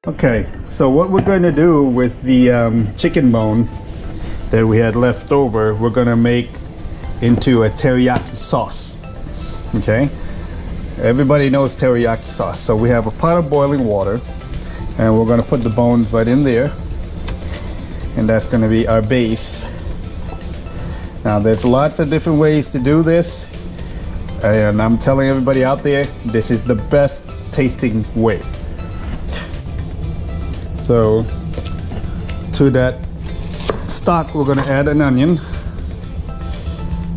Okay, so what we're going to do with the chicken bone that we had left over, we're going to make into a teriyaki sauce. Okay, everybody knows teriyaki sauce. So we have a pot of boiling water, and we're going to put the bones right in there, and that's going to be our base. Now there's lots of different ways to do this, and I'm telling everybody out there, this is the best tasting way. So to that stock, we're going to add an onion.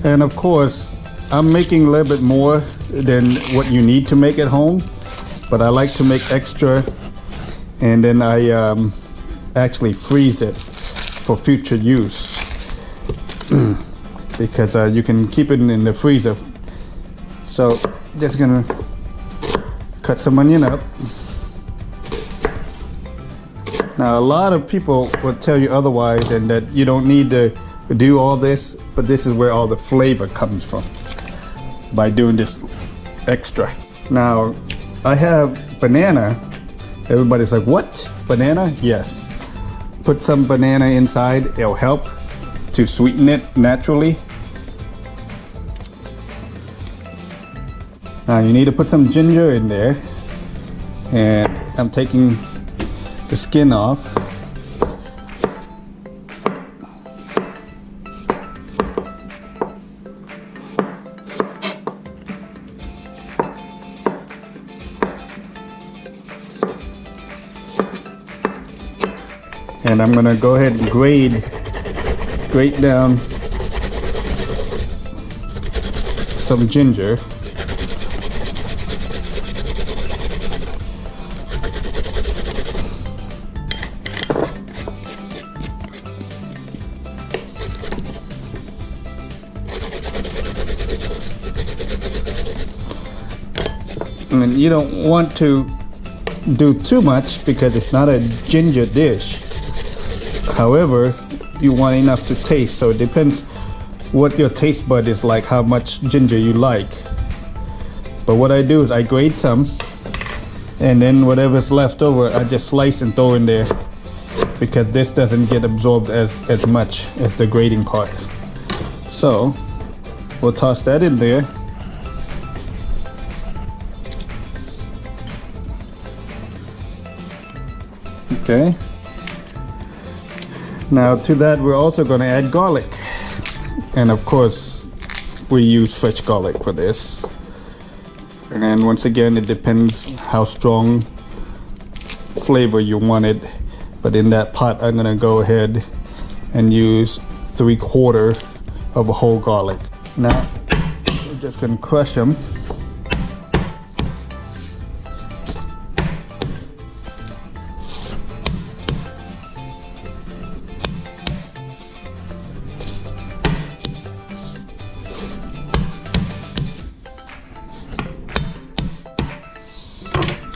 And of course, I'm making a little bit more than what you need to make at home, but I like to make extra, and then I actually freeze it for future use because you can keep it in the freezer. So just gonna cut some onion up. Now, a lot of people will tell you otherwise, and that you don't need to do all this, but this is where all the flavor comes from, by doing this extra. Now, I have banana. Everybody's like, what? Banana? Yes. Put some banana inside, it'll help to sweeten it naturally. Now, you need to put some ginger in there, and I'm taking the skin off. And I'm gonna go ahead and grate down some ginger. And you don't want to do too much because it's not a ginger dish. However, you want enough to taste, so it depends what your taste bud is like, how much ginger you like. But what I do is I grate some, and then whatever's left over I just slice and throw in there, because this doesn't get absorbed as much as the grating part. So we'll toss that in there. Okay. Now to that, we're also going to add garlic, and of course we use fresh garlic for this. And once again, it depends how strong flavor you want it, but in that pot I'm going to go ahead and use 3/4 of a whole garlic. Now we're just going to crush them.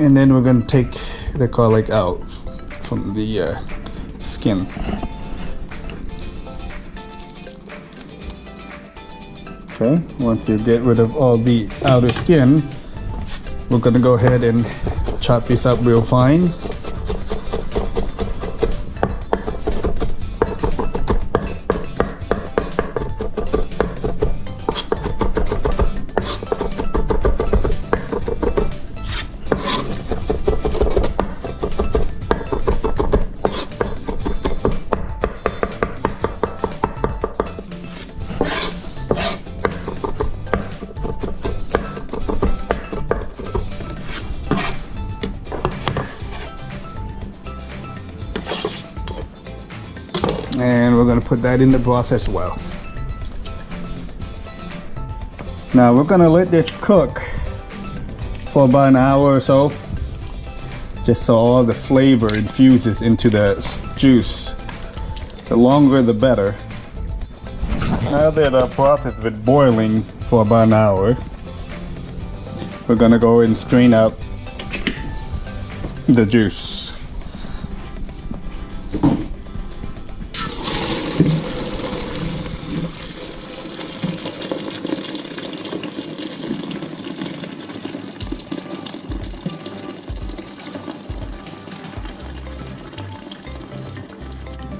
And then we're going to take the garlic out from the skin. Okay, once you get rid of all the outer skin, we're going to go ahead and chop this up real fine. And we're going to put that in the broth as well. Now we're going to let this cook for about an hour or so, just so all the flavor infuses into the juice. The longer the better. Now that our broth has been boiling for about an hour, we're going to go and strain out the juice.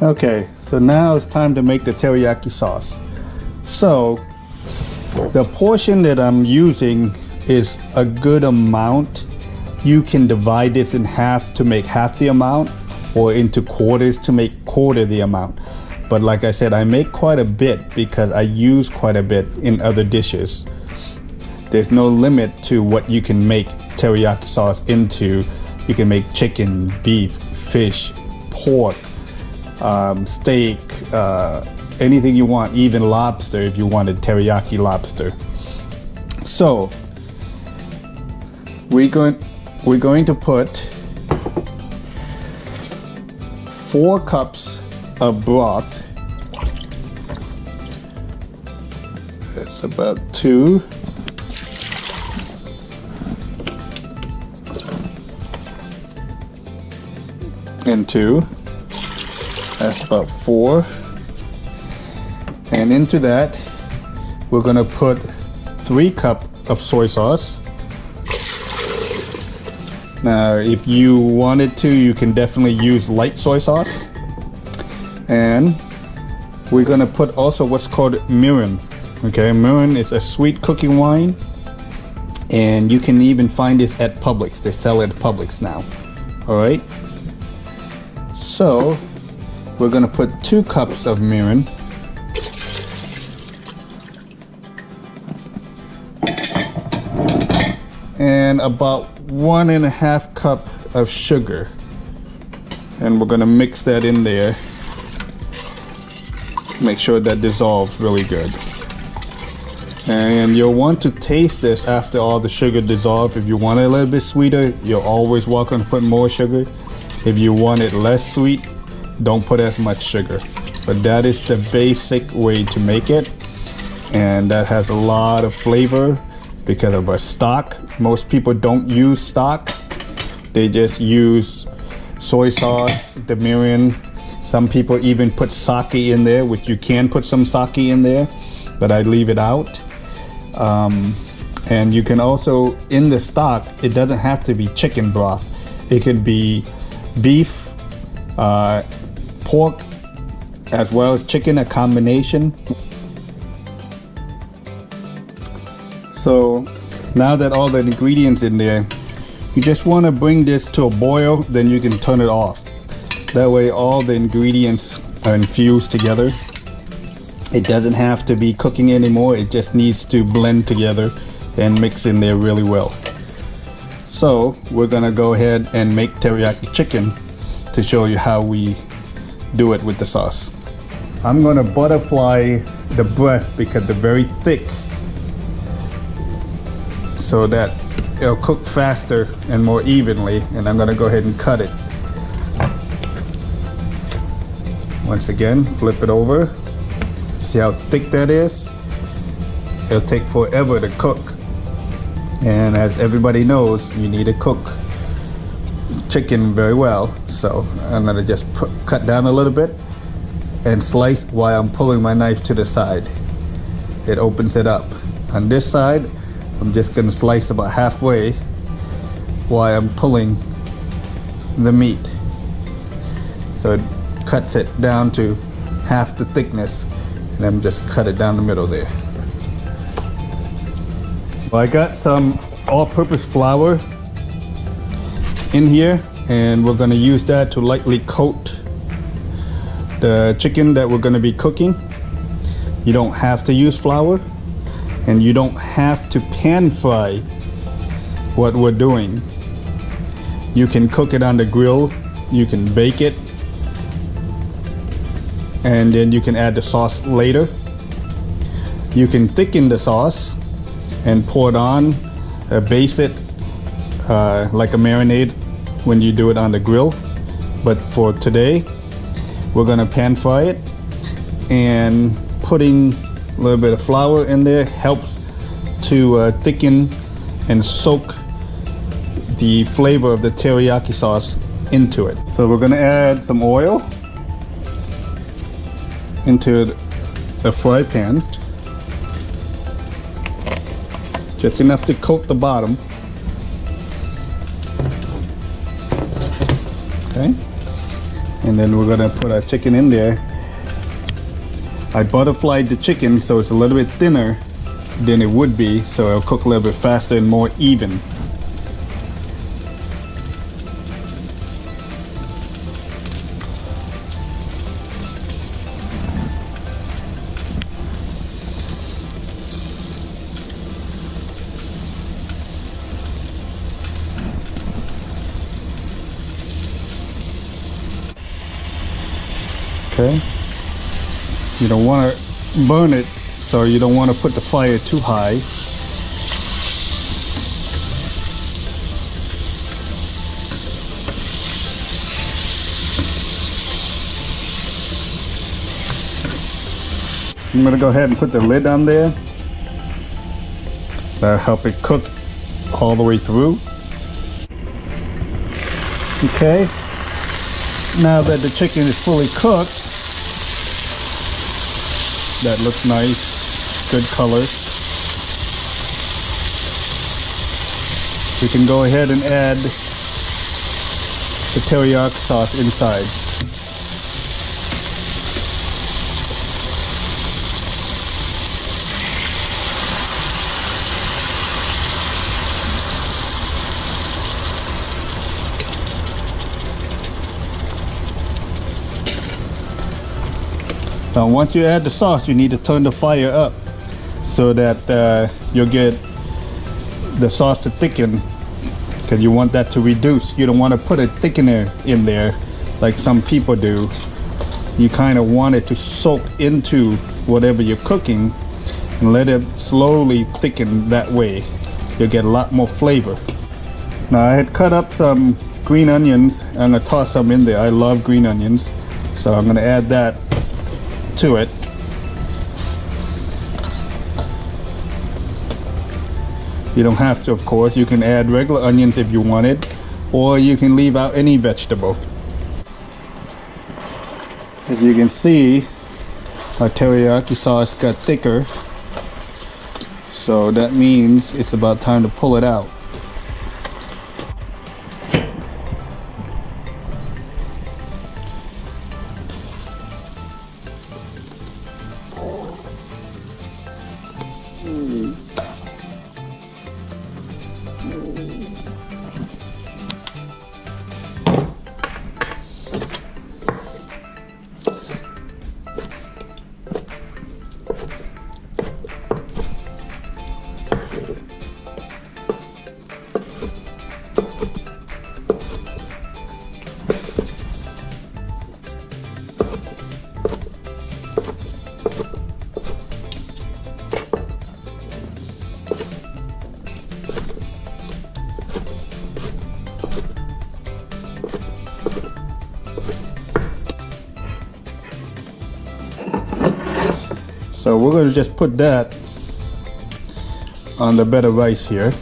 Okay, so now it's time to make the teriyaki sauce. So the portion that I'm using is a good amount. You can divide this in half to make half the amount, or into quarters to make quarter the amount. But like I said, I make quite a bit because I use quite a bit in other dishes. There's no limit to what you can make teriyaki sauce into. You can make chicken, beef, fish, pork, steak, anything you want, even lobster if you wanted teriyaki lobster. So we're going to put 4 cups of broth. That's about 2. And 2. That's about 4. And into that, we're gonna put 3 cups of soy sauce. Now, if you wanted to, you can definitely use light soy sauce. And we're gonna put also what's called mirin. Okay, mirin is a sweet cooking wine, and you can even find this at Publix. They sell it at Publix now. All right. So we're gonna put 2 cups of mirin. And about 1.5 cup of sugar. And we're gonna mix that in there. Make sure that dissolves really good. And you'll want to taste this after all the sugar dissolves. If you want it a little bit sweeter, you're always welcome to put more sugar. If you want it less sweet, don't put as much sugar. But that is the basic way to make it. And that has a lot of flavor because of our stock. Most people don't use stock. They just use soy sauce, the mirin. Some people even put sake in there, which you can put some sake in there, but I leave it out. And you can also, in the stock, it doesn't have to be chicken broth. It could be beef, pork, as well as chicken, a combination. So now that all the ingredients in there, you just want to bring this to a boil, then you can turn it off. That way all the ingredients are infused together. It doesn't have to be cooking anymore. It just needs to blend together and mix in there really well. So we're gonna go ahead and make teriyaki chicken to show you how we do it with the sauce. I'm gonna butterfly the breast because they're very thick, so that it'll cook faster and more evenly. And I'm gonna go ahead and cut it. Once again, flip it over. See how thick that is? It'll take forever to cook. And as everybody knows, you need to cook chicken very well. So I'm gonna just cut down a little bit and slice while I'm pulling my knife to the side. It opens it up. On this side, I'm just gonna slice about halfway while I'm pulling the meat. So it cuts it down to half the thickness, and then just cut it down the middle there. Well, I got some all-purpose flour in here, and we're gonna use that to lightly coat the chicken that we're gonna be cooking. You don't have to use flour, and you don't have to pan fry what we're doing. You can cook it on the grill, you can bake it, and then you can add the sauce later. You can thicken the sauce and pour it on, base it like a marinade when you do it on the grill. But for today, we're gonna pan fry it, and putting a little bit of flour in there helps to thicken and soak the flavor of the teriyaki sauce into it. So we're gonna add some oil into the fry pan, just enough to coat the bottom. Okay, And then we're gonna put our chicken in there. I butterflied the chicken so it's a little bit thinner than it would be, so it'll cook a little bit faster and more even. Okay, you don't want to burn it, so you don't want to put the fire too high. I'm going to go ahead and put the lid on there. That'll help it cook all the way through. Okay. Now that the chicken is fully cooked, that looks nice, good color. We can go ahead and add the teriyaki sauce inside. Now once you add the sauce, you need to turn the fire up so that you'll get the sauce to thicken, because you want that to reduce. You don't want to put a thickener in there like some people do. You kind of want it to soak into whatever you're cooking and let it slowly thicken. That way you'll get a lot more flavor. Now I had cut up some green onions. I'm going to toss some in there. I love green onions, so I'm going to add that to it. You don't have to, of course. You can add regular onions if you wanted, or you can leave out any vegetable. As you can see, our teriyaki sauce got thicker, so that means it's about time to pull it out. So we're going to just put that on the bed of rice here.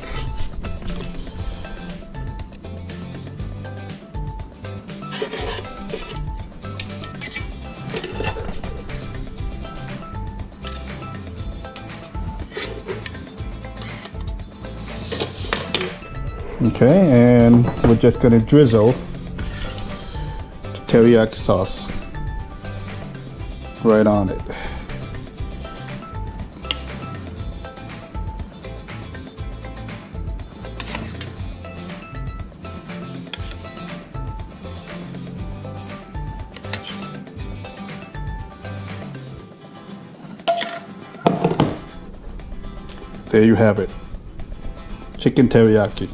Okay, and we're just going to drizzle the teriyaki sauce right on it. There you have it, chicken teriyaki.